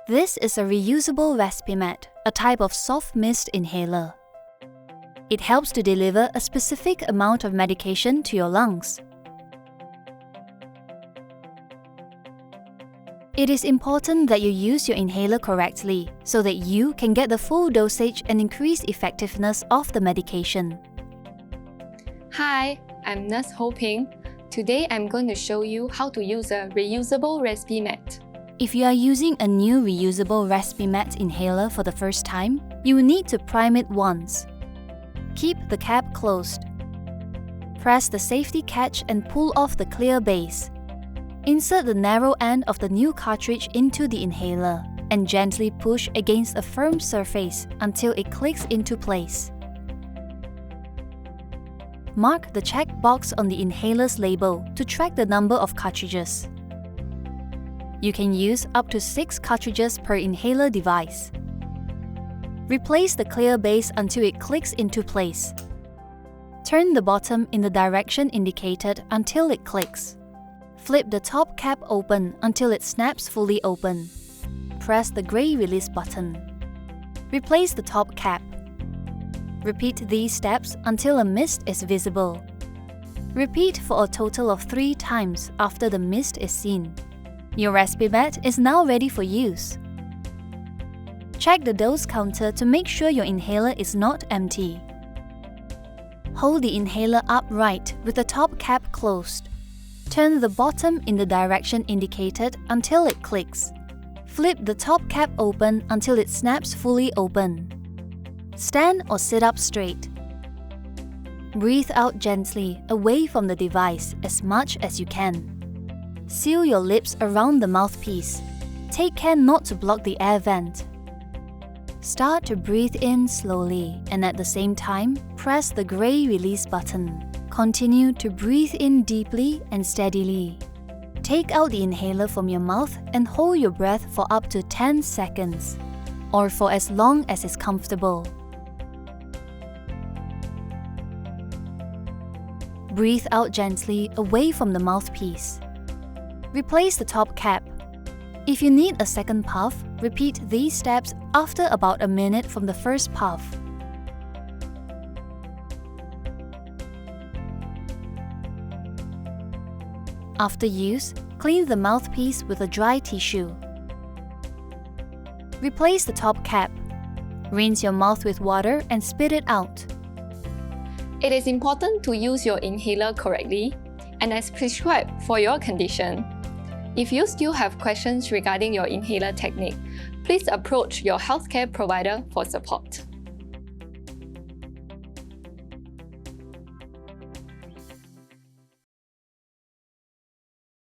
This is a reusable Respimat, a type of soft mist inhaler. It helps to deliver a specific amount of medication to your lungs. It is important that you use your inhaler correctly so that you can get the full dosage and increase effectiveness of the medication. Hi, I'm Nurse Ho Ping. Today I'm going to show you how to use a reusable Respimat. If you are using a new reusable Respimat inhaler for the first time, you will need to prime it once. Keep the cap closed. Press the safety catch and pull off the clear base. Insert the narrow end of the new cartridge into the inhaler and gently push against a firm surface until it clicks into place. Mark the check box on the inhaler's label to track the number of cartridges. You can use up to 6 cartridges per inhaler device. Replace the clear base until it clicks into place. Turn the bottom in the direction indicated until it clicks. Flip the top cap open until it snaps fully open. Press the gray release button. Replace the top cap. Repeat these steps until a mist is visible. Repeat for a total of 3 times after the mist is seen. Your Respimat is now ready for use. Check the dose counter to make sure your inhaler is not empty. Hold the inhaler upright with the top cap closed. Turn the bottom in the direction indicated until it clicks. Flip the top cap open until it snaps fully open. Stand or sit up straight. Breathe out gently away from the device as much as you can. Seal your lips around the mouthpiece. Take care not to block the air vent. Start to breathe in slowly and at the same time, press the gray release button. Continue to breathe in deeply and steadily. Take out the inhaler from your mouth and hold your breath for up to 10 seconds, or for as long as is comfortable. Breathe out gently away from the mouthpiece. Replace the top cap. If you need a second puff, repeat these steps after about a minute from the first puff. After use, clean the mouthpiece with a dry tissue. Replace the top cap. Rinse your mouth with water and spit it out. It is important to use your inhaler correctly and as prescribed for your condition. If you still have questions regarding your inhaler technique, please approach your healthcare provider for support.